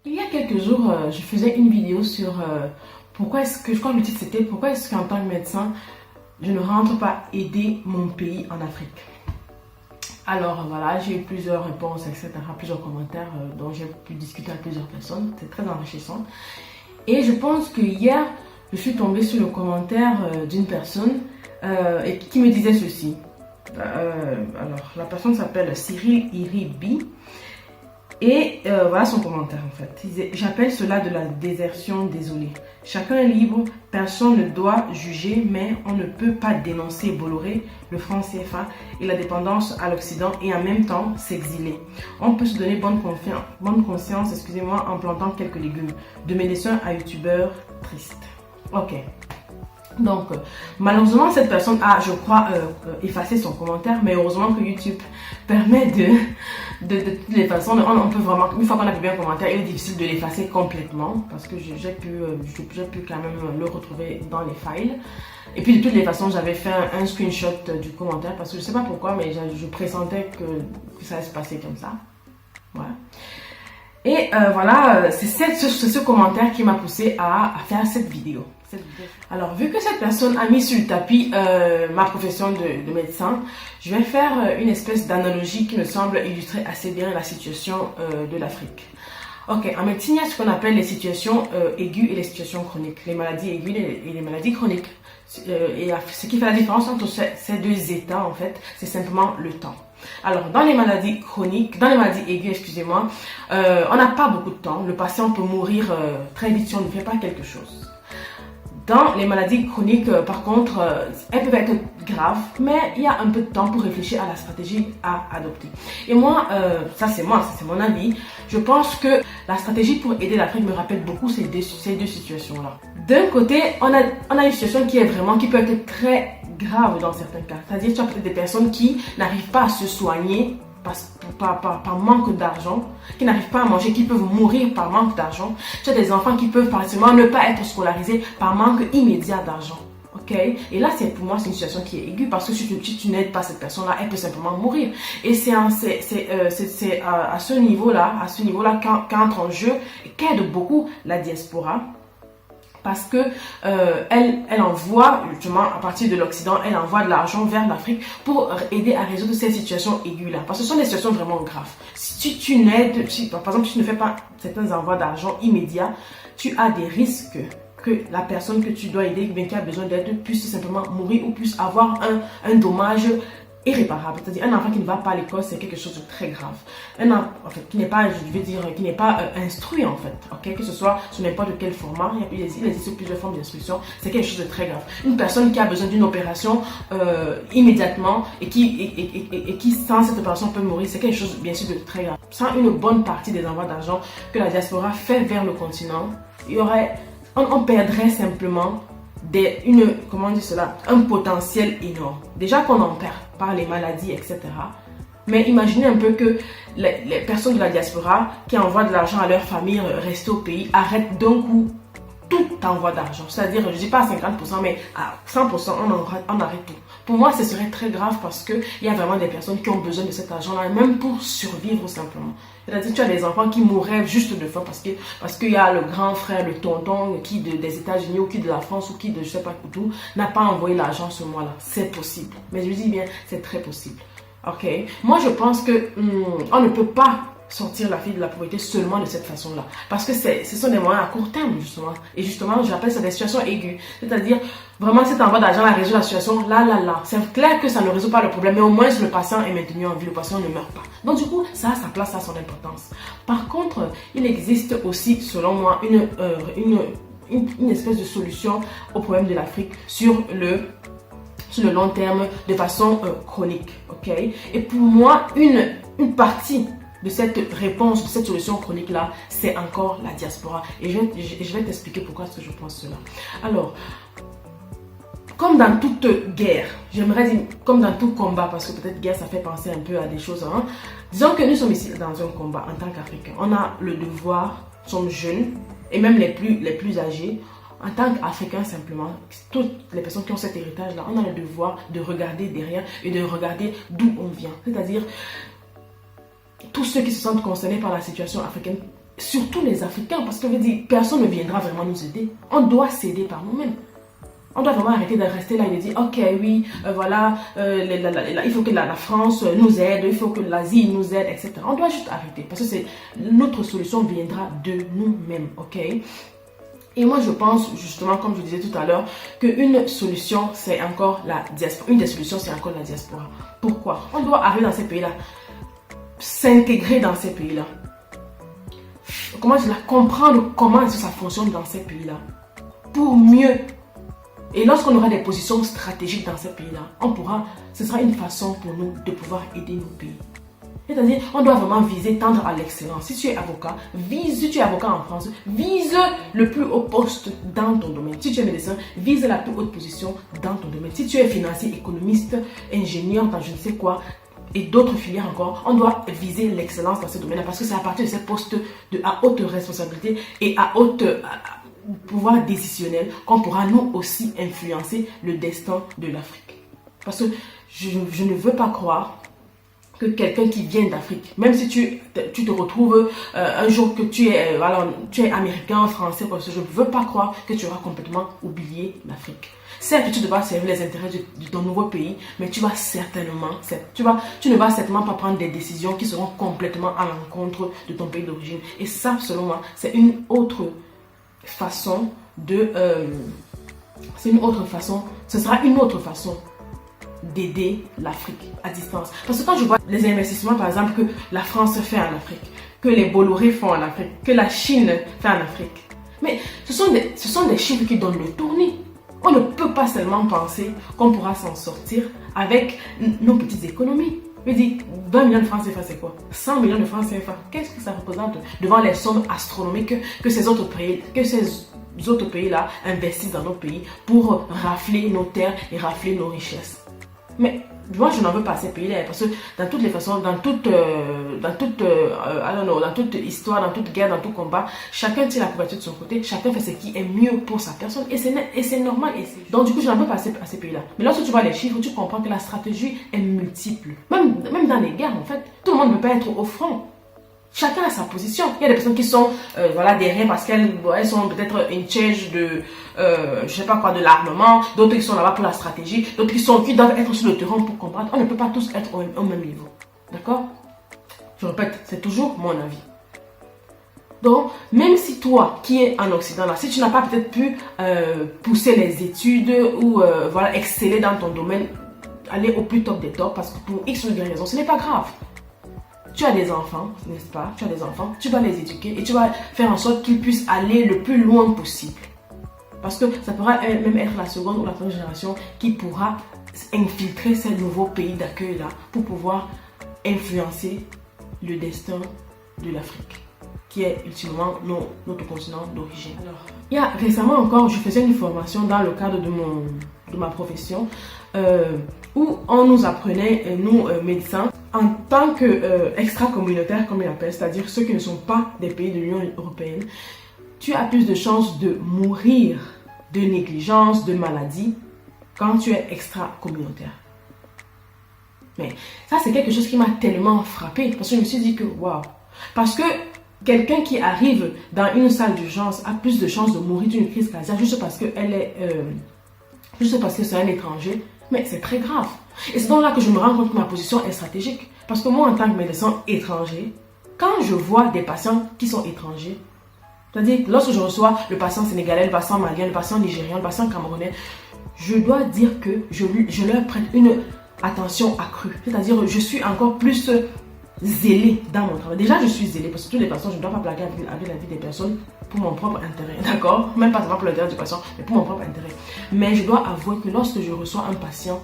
Il y a quelques jours, je faisais une vidéo sur pourquoi est-ce que, je crois que le titre c'était pourquoi est-ce qu'en tant que médecin, je ne rentre pas aider mon pays en Afrique. Alors voilà, j'ai eu plusieurs réponses, etc., plusieurs commentaires dont j'ai pu discuter avec plusieurs personnes. C'est très enrichissant. Et je pense que hier, je suis tombée sur le commentaire d'une personne et qui me disait ceci. Alors, la personne s'appelle Cyril Iribi. Et voilà son commentaire en fait. Il disait: j'appelle cela de la désertion désolée. Chacun est libre, personne ne doit juger, mais on ne peut pas dénoncer Bolloré, le franc CFA et la dépendance à l'Occident et en même temps s'exiler. On peut se donner bonne conscience, excusez-moi, en plantant quelques légumes. De médecin à youtubeur triste. Ok. Donc, malheureusement, cette personne a, je crois, effacé son commentaire, mais heureusement que YouTube permet de toutes les façons, on peut vraiment, une fois qu'on a publié un commentaire, il est difficile de l'effacer complètement, parce que j'ai pu quand même le retrouver dans les files. Et puis, de toutes les façons, j'avais fait un screenshot du commentaire, parce que je sais pas pourquoi, mais je pressentais que ça allait se passer comme ça. Voilà. Et voilà, c'est ce commentaire qui m'a poussé à faire cette vidéo. Alors, vu que cette personne a mis sur le tapis ma profession de médecin, je vais faire une espèce d'analogie qui me semble illustrer assez bien la situation de l'Afrique. Ok, en médecine, il y a ce qu'on appelle les situations aiguës et les situations chroniques, les maladies aiguës et les maladies chroniques. Et ce qui fait la différence entre ces deux états, en fait, c'est simplement le temps. Alors, dans les maladies chroniques, dans les maladies aiguës, excusez-moi, on n'a pas beaucoup de temps. Le patient peut mourir très vite si on ne fait pas quelque chose. Dans les maladies chroniques, par contre, elles peuvent être graves, mais il y a un peu de temps pour réfléchir à la stratégie à adopter. Et moi, ça c'est mon avis, je pense que la stratégie pour aider l'Afrique me rappelle beaucoup ces deux situations-là. D'un côté, on a une situation qui peut être très grave dans certains cas. C'est-à-dire, tu as peut-être des personnes qui n'arrivent pas à se soigner par manque d'argent, qui n'arrivent pas à manger, qui peuvent mourir par manque d'argent. Tu as des enfants qui peuvent par exemple ne pas être scolarisés par manque immédiat d'argent. Ok? Et là, pour moi, c'est une situation qui est aiguë parce que si tu n'aides pas cette personne-là, elle peut simplement mourir. Et c'est à ce niveau-là qu'entre en jeu et qu'aide beaucoup la diaspora. Parce que elle envoie, justement, à partir de l'Occident, elle envoie de l'argent vers l'Afrique pour aider à résoudre ces situations aiguës-là. Parce que ce sont des situations vraiment graves. Si tu n'aides, par exemple, si tu ne fais pas certains envois d'argent immédiats, tu as des risques que la personne que tu dois aider, qui a besoin d'aide, puisse simplement mourir ou puisse avoir un dommage irréparable. C'est-à-dire un enfant qui ne va pas à l'école, c'est quelque chose de très grave. Un enfant, en fait, qui n'est pas instruit, en fait, ok, que ce soit sous n'importe quel format, il existe plusieurs formes d'instruction, c'est quelque chose de très grave. Une personne qui a besoin d'une opération immédiatement et qui sans cette opération peut mourir, c'est quelque chose bien sûr de très grave. Sans une bonne partie des envois d'argent que la diaspora fait vers le continent, on perdrait simplement un potentiel énorme. Déjà qu'on en perd par les maladies, etc. Mais imaginez un peu que les personnes de la diaspora qui envoient de l'argent à leur famille rester au pays arrêtent d'un coup tout envoi d'argent. C'est-à-dire, je ne dis pas à 50%, mais à 100%, on arrête tout. Pour moi, ce serait très grave parce qu'il y a vraiment des personnes qui ont besoin de cet argent-là, même pour survivre simplement. C'est-à-dire, tu as des enfants qui mourraient juste de faim parce qu'il y a le grand frère, le tonton qui des États-Unis ou qui de la France ou qui de je sais pas tout, n'a pas envoyé l'argent ce mois-là. C'est possible. Mais je dis bien, c'est très possible. Ok? Moi, je pense que on ne peut pas sortir la fille de la pauvreté seulement de cette façon-là. Parce que ce sont des moyens à court terme, justement. Et justement, j'appelle ça des situations aiguës. C'est-à-dire, vraiment, cet envoi d'argent là résout la situation là. C'est clair que ça ne résout pas le problème, mais au moins, le patient est maintenu en vie, le patient ne meurt pas. Donc, du coup, ça a sa place, ça a son importance. Par contre, il existe aussi, selon moi, une espèce de solution au problème de l'Afrique sur le long terme, de façon chronique. Ok? Et pour moi, une partie de cette réponse, de cette solution chronique-là, c'est encore la diaspora. Et je vais t'expliquer pourquoi est-ce que je pense cela. Alors, comme dans toute guerre, j'aimerais dire comme dans tout combat, parce que peut-être guerre, ça fait penser un peu à des choses. Hein. Disons que nous sommes ici dans un combat en tant qu'Africains. On a le devoir, nous sommes jeunes, et même les plus âgés, en tant qu'Africains simplement, toutes les personnes qui ont cet héritage-là, on a le devoir de regarder derrière et de regarder d'où on vient. C'est-à-dire, tous ceux qui se sentent concernés par la situation africaine surtout les Africains, parce que je veux dire, personne ne viendra vraiment nous aider. On doit s'aider par nous-mêmes. On doit vraiment arrêter de rester là et de dire, ok, oui, voilà, il faut que la France nous aide, il faut que l'Asie nous aide, etc. On doit juste arrêter, parce que notre solution viendra de nous-mêmes, ok? Et moi, je pense, justement, comme je disais tout à l'heure, qu'une solution, c'est encore la diaspora. Une des solutions, c'est encore la diaspora. Pourquoi? On doit arriver dans ces pays-là, s'intégrer dans ces pays-là. Comment je comprendre comment ça fonctionne dans ces pays-là pour mieux. Et lorsqu'on aura des positions stratégiques dans ces pays-là, ce sera une façon pour nous de pouvoir aider nos pays. C'est-à-dire, on doit vraiment viser, tendre à l'excellence. Si tu es avocat, si tu es avocat en France, vise le plus haut poste dans ton domaine. Si tu es médecin, vise la plus haute position dans ton domaine. Si tu es financier, économiste, ingénieur dans je ne sais quoi, et d'autres filières encore, on doit viser l'excellence dans ce domaine-là parce que c'est à partir de ces postes à haute responsabilité et à haute pouvoir décisionnel qu'on pourra nous aussi influencer le destin de l'Afrique. Parce que je ne veux pas croire que quelqu'un qui vient d'Afrique, même si tu te retrouves un jour que tu es américain, français, parce que je ne veux pas croire que tu auras complètement oublié l'Afrique. Certes, tu devras servir les intérêts de ton nouveau pays, mais tu vas certainement, tu ne vas certainement pas prendre des décisions qui seront complètement à l'encontre de ton pays d'origine. Et ça, selon moi, c'est une autre façon ce sera une autre façon d'aider l'Afrique à distance. Parce que quand je vois les investissements, par exemple, que la France fait en Afrique, que les Bolloré font en Afrique, que la Chine fait en Afrique, mais ce sont des chiffres qui donnent le tournis. On ne peut pas seulement penser qu'on pourra s'en sortir avec nos petites économies. Je dis, 20 millions de francs CFA, c'est quoi? 100 millions de francs CFA, qu'est-ce que ça représente devant les sommes astronomiques que ces autres pays-là investissent dans nos pays pour rafler nos terres et rafler nos richesses? Mais moi, je n'en veux pas à ces pays-là parce que dans toutes les façons, dans toute histoire, dans toute guerre, dans tout combat, chacun tire la couverture de son côté, chacun fait ce qui est mieux pour sa personne et c'est normal. Donc du coup, je n'en veux pas à ces pays-là. Mais lorsque tu vois les chiffres, tu comprends que la stratégie est multiple. Même dans les guerres, en fait, tout le monde ne peut pas être au front. Chacun a sa position. Il y a des personnes qui sont derrière parce qu'elles sont peut-être in charge de je sais pas quoi, de l'armement, d'autres qui sont là-bas pour la stratégie, d'autres qui doivent être sur le terrain pour combattre. On ne peut pas tous être au même niveau. D'accord? Je répète, c'est toujours mon avis. Donc, même si toi qui es en Occident, là, si tu n'as pas peut-être pu pousser les études ou exceller dans ton domaine, aller au plus top des tops, parce que pour X ou Y raison, ce n'est pas grave. Tu as des enfants, n'est-ce pas? Tu as des enfants, tu vas les éduquer et tu vas faire en sorte qu'ils puissent aller le plus loin possible. Parce que ça pourra même être la seconde ou la troisième génération qui pourra infiltrer ces nouveaux pays d'accueil-là pour pouvoir influencer le destin de l'Afrique, qui est ultimement notre continent d'origine. Alors, il y a récemment encore, je faisais une formation dans le cadre de ma profession où on nous apprenait, nous médecins, en tant qu'extra-communautaires, comme ils l'appellent, c'est-à-dire ceux qui ne sont pas des pays de l'Union européenne, tu as plus de chances de mourir de négligence, de maladie, quand tu es extra-communautaire. Mais ça, c'est quelque chose qui m'a tellement frappée, parce que je me suis dit que, waouh, parce que quelqu'un qui arrive dans une salle d'urgence a plus de chances de mourir d'une crise cardiaque juste parce que c'est un étranger, mais c'est très grave. Et c'est donc là que je me rends compte que ma position est stratégique. Parce que moi, en tant que médecin étranger, quand je vois des patients qui sont étrangers, c'est-à-dire lorsque je reçois le patient sénégalais, le patient malien, le patient nigérian, le patient camerounais, je dois dire que je leur prête une attention accrue. C'est-à-dire je suis encore plus zélée dans mon travail. Déjà, je suis zélée parce que toutes les patients, je ne dois pas blaguer avec la vie des personnes pour mon propre intérêt, d'accord? Même pas seulement pour l'intérêt du patient, mais pour mon propre intérêt. Mais je dois avouer que lorsque je reçois un patient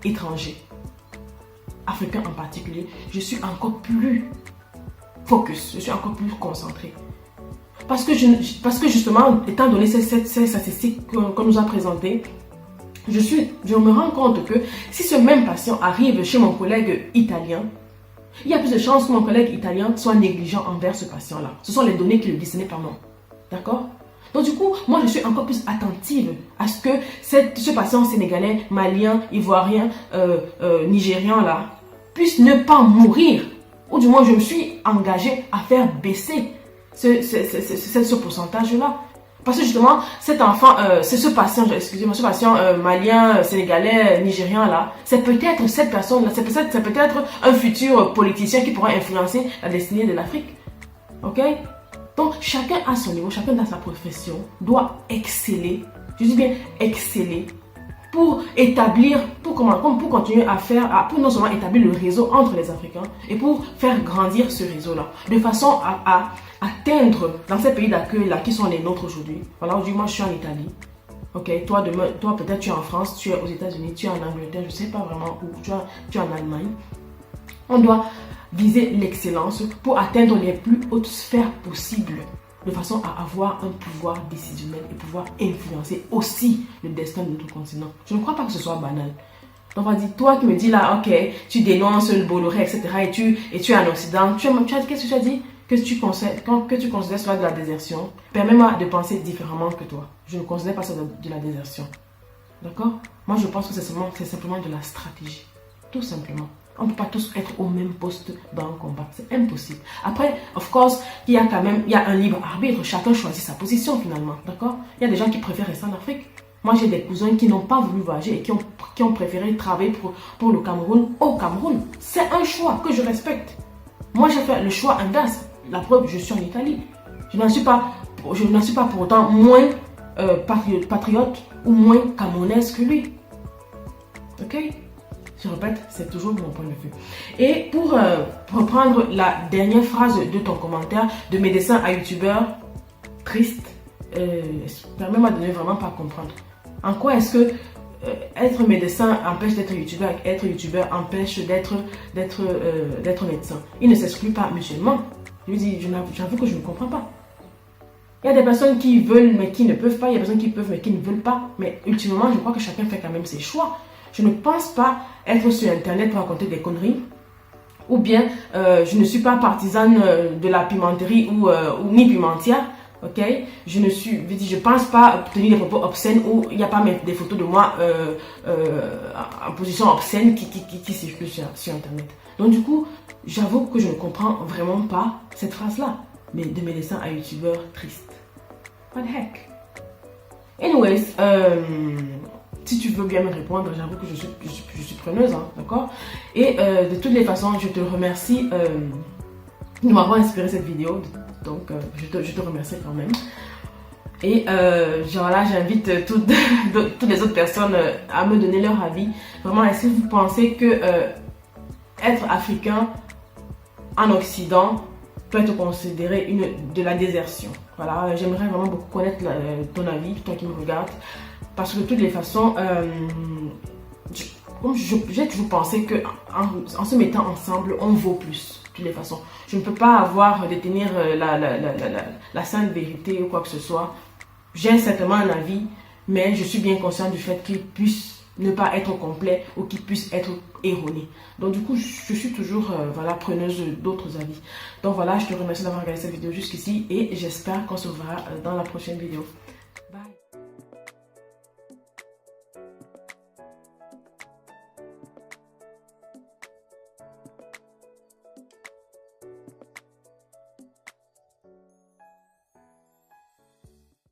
étranger, africain en particulier, je suis encore plus focus, je suis encore plus concentrée. Parce que justement, étant donné ces statistiques qu'on nous a présentées, je me rends compte que si ce même patient arrive chez mon collègue italien, il y a plus de chances que mon collègue italien soit négligent envers ce patient-là. Ce sont les données qui le disent, ce n'est pas moi. D'accord? Donc du coup, moi je suis encore plus attentive à ce que ce patient sénégalais, malien, ivoirien, nigérian là, puisse ne pas mourir. Ou du moins je me suis engagée à faire baisser ce pourcentage-là. Parce que justement, cet enfant, c'est ce patient, excusez-moi, ce patient malien, sénégalais, nigérian là, c'est peut-être cette personne-là, c'est peut-être un futur politicien qui pourra influencer la destinée de l'Afrique. Ok? Donc, chacun à son niveau, chacun dans sa profession, doit exceller, je dis bien exceller, pour établir, pour continuer à faire, pour non seulement établir le réseau entre les Africains, et pour faire grandir ce réseau-là, de façon à atteindre dans ces pays d'accueil-là, qui sont les nôtres aujourd'hui. Voilà, aujourd'hui, moi, je suis en Italie. Ok, toi, peut-être, tu es en France, tu es aux États-Unis, tu es en Angleterre, je ne sais pas vraiment où, tu es en Allemagne. On doit viser l'excellence pour atteindre les plus hautes sphères possibles, de façon à avoir un pouvoir décisionnel et pouvoir influencer aussi le destin de notre continent. Je ne crois pas que ce soit banal. Donc, vas-y, toi qui me dis là, ok, tu dénonces le Bolloré, etc., et tu es en Occident, qu'est-ce que tu as dit? Que tu considères cela de la désertion. Permets-moi de penser différemment que toi. Je ne considère pas ça de la désertion. D'accord? Moi, je pense que c'est simplement de la stratégie. Tout simplement. On ne peut pas tous être au même poste dans un combat. C'est impossible. Après, of course, il y a un libre arbitre. Chacun choisit sa position finalement. D'accord? Il y a des gens qui préfèrent rester en Afrique. Moi, j'ai des cousins qui n'ont pas voulu voyager et qui ont préféré travailler pour le Cameroun au Cameroun. C'est un choix que je respecte. Moi, j'ai fait le choix inverse. La preuve, je suis en Italie. Je n'en suis pas pour autant moins patriote ou moins camerounaise que lui. Ok? Je répète, c'est toujours mon point de vue. Et pour reprendre la dernière phrase de ton commentaire, de médecin à youtubeur, triste, permets-moi de ne vraiment pas comprendre. En quoi est-ce que être médecin empêche d'être youtubeur, être youtubeur empêche d'être médecin? Il ne s'exclut pas mutuellement. Je lui dis, j'avoue que je ne comprends pas. Il y a des personnes qui veulent mais qui ne peuvent pas, il y a des personnes qui peuvent mais qui ne veulent pas. Mais ultimement, je crois que chacun fait quand même ses choix. Je ne pense pas être sur Internet pour raconter des conneries. Ou bien, je ne suis pas partisane de la pimenterie ou ni pimentière. Ok? Je ne pense pas tenir des propos obscènes où il n'y a pas des photos de moi en position obscène qui circulent sur Internet. Donc du coup, j'avoue que je ne comprends vraiment pas cette phrase-là. Mais de médecin à youtubeur triste. What the heck? Anyways, si tu veux bien me répondre, j'avoue que je suis preneuse, hein, d'accord? Et de toutes les façons, je te remercie de m'avoir inspiré cette vidéo. Donc, je te remercie quand même. Et là, j'invite toutes les autres personnes à me donner leur avis. Vraiment, est-ce que vous pensez que être africain en Occident peut être considéré de la désertion? Voilà, j'aimerais vraiment beaucoup connaître ton avis, toi qui me regardes. Parce que de toutes les façons, j'ai toujours pensé qu'en se mettant ensemble, on vaut plus. De toutes les façons. Je ne peux pas détenir la sainte vérité ou quoi que ce soit. J'ai certainement un avis, mais je suis bien consciente du fait qu'il puisse ne pas être complet ou qu'il puisse être erroné. Donc du coup, je suis toujours preneuse d'autres avis. Donc voilà, je te remercie d'avoir regardé cette vidéo jusqu'ici et j'espère qu'on se verra dans la prochaine vidéo.